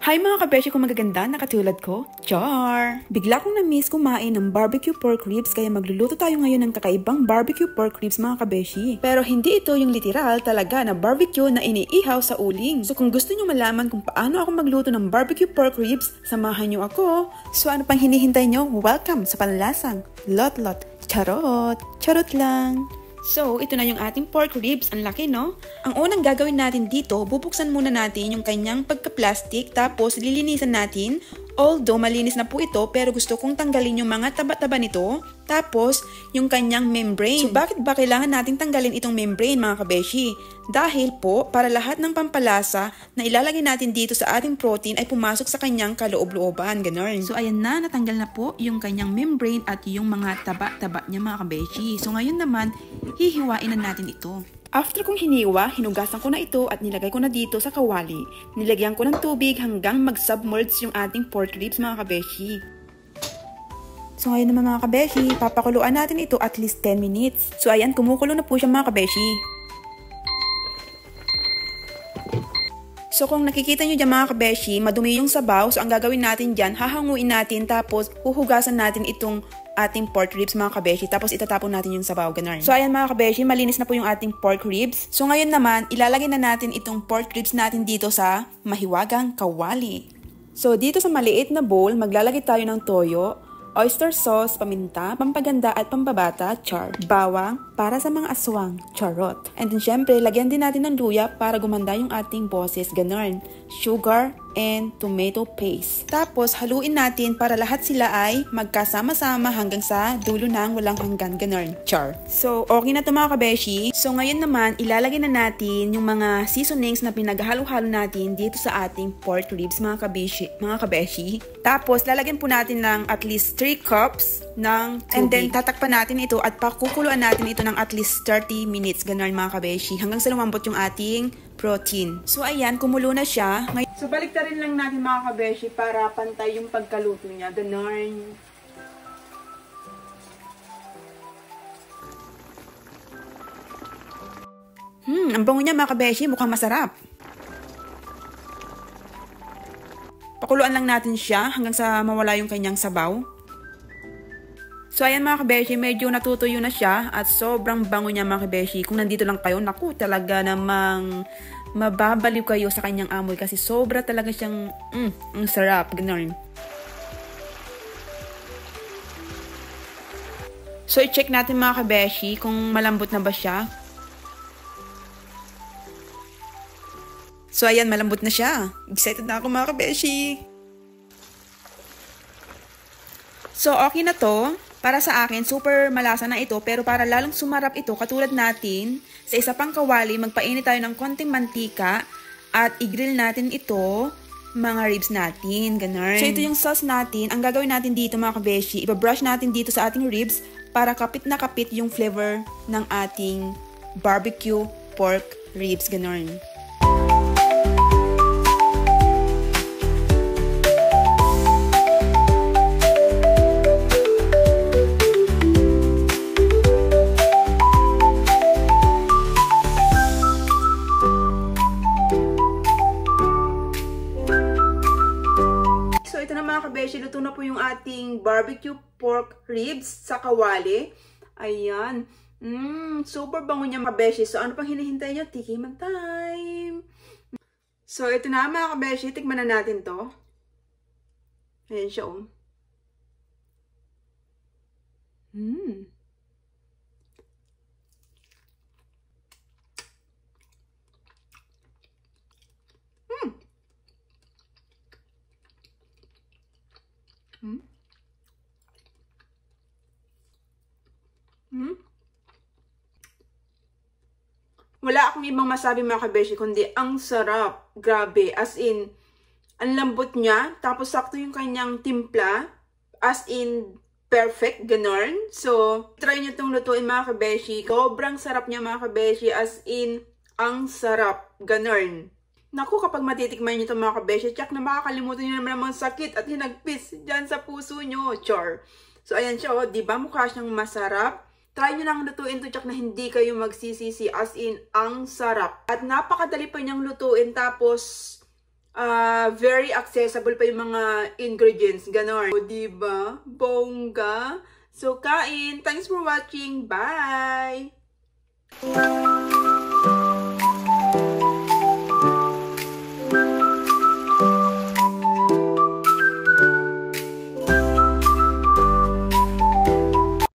Hi mga kabeshi kong magaganda na katulad ko, Char! Bigla kong na-miss kumain ng barbecue pork ribs kaya magluluto tayo ngayon ng kakaibang barbecue pork ribs mga kabeshi. Pero hindi ito yung literal talaga na barbecue na iniihaw sa uling. So kung gusto nyo malaman kung paano ako magluto ng barbecue pork ribs, samahan nyo ako. So ano pang hinihintay nyo? Welcome sa panlasang Lot-Lot Charot! Charot lang! So, ito na yung ating pork ribs. Ang laki, no? Ang unang gagawin natin dito, bubuksan muna natin yung kanyang pagka-plastic, tapos lilinisan natin. Although, malinis na po ito, pero gusto kong tanggalin yung mga taba-taba nito, tapos yung kanyang membrane. So, bakit ba kailangan natin tanggalin itong membrane, mga kabeshi? Dahil po, para lahat ng pampalasa na ilalagay natin dito sa ating protein ay pumasok sa kanyang kaloob-looban, gano'n. So, ayan na, natanggal na po yung kanyang membrane at yung mga taba-taba niya, mga kabeshi. So, ngayon naman, hihiwain na natin ito. After kong hiniwa, hinugasan ko na ito at nilagay ko na dito sa kawali. Nilagyan ko ng tubig hanggang mag-submerge yung ating pork ribs mga kabeshi. So ngayon naman mga kabeshi, papakuluan natin ito at least 10 minutes. So ayan, kumukulo na po siya mga kabeshi. So kung nakikita nyo dyan mga kabeshi, madumi yung sabaw. So ang gagawin natin dyan, hahanguin natin tapos huhugasan natin itong ating pork ribs mga kabeshi. Tapos itatapon natin yung sabaw, ganun. So ayan mga kabeshi, malinis na po yung ating pork ribs. So ngayon naman, ilalagay na natin itong pork ribs natin dito sa mahiwagang kawali. So dito sa maliit na bowl, maglalagay tayo ng toyo, oyster sauce, paminta, pampaganda at pampabata, char, bawang, para sa mga aswang, charot. And then syempre, lagyan din natin ng luya para gumanda yung ating boses, ganun. Sugar and tomato paste. Tapos, haluin natin para lahat sila ay magkasama-sama hanggang sa dulo ng walang hanggan, ganun, char. So, okay na ito mga kabeshi. So, ngayon naman, ilalagay na natin yung mga seasonings na pinaghalo-halo natin dito sa ating pork ribs, mga kabeshi. Tapos, lalagyan po natin ng at least 3 cups ng tubig. And then, tatakpan natin ito at pakukuluan natin ito ng at least 30 minutes, ganun mga kabeshi, hanggang sa lumambot yung ating protein. So, ayan, kumulo na siya. So, baliktarin lang natin mga kabeshi para pantay yung pagkaluto niya. Ganun. Ang bango niya mga kabeshi, mukhang masarap. Pakuluan lang natin siya hanggang sa mawala yung kanyang sabaw. So, ayan mga kabeshi, medyo natutuyo na siya at sobrang bango niya mga kabeshi. Kung nandito lang kayo, naku, talaga namang mababaliw kayo sa kanyang amoy kasi sobra talaga siyang, ang sarap, gano'n. So, i-check natin mga kabeshi kung malambot na ba siya. So, ayan, malambot na siya. Excited na ako mga kabeshi. So, okay na to. Para sa akin, super malasa na ito, pero para lalong sumarap ito, katulad natin, sa isa pang kawali, magpainit tayo ng konting mantika at i-grill natin ito, mga ribs natin, ganun. So, ito yung sauce natin. Ang gagawin natin dito, mga kabeshi, ibabrush natin dito sa ating ribs para kapit na kapit yung flavor ng ating barbecue pork ribs, ganun. Mga kabeshi, luto na po yung ating barbecue pork ribs sa kawali. Ayan. Super bango niya mga kabeshi. So, ano pang hinihintay nyo? Tikiman time! So, ito na mga kabeshi. Tikman na natin to. Ayan siya, oh. Wala akong ibang masabi mga kabeshi, kundi ang sarap. Grabe. As in, ang lambot niya. Tapos sakto yung kanyang timpla. As in, perfect. Ganon. So, try nyo itong lutuin mga kabeshi. Sobrang sarap niya mga kabeshi. As in, ang sarap. Ganon. Naku, kapag matitikman nyo itong mga kabeshi, tsak na makakalimutan nyo naman ang sakit at hinagpis dyan sa puso nyo. Char. So, ayan siya. O, diba? Mukha siyang masarap. Try nyo lang lutuin to, tsak na hindi kayo magsisisi, as in, ang sarap. At napakadali pa niyang lutuin, tapos very accessible pa yung mga ingredients, ganon. O, diba? Bongga. So, kain. Thanks for watching. Bye!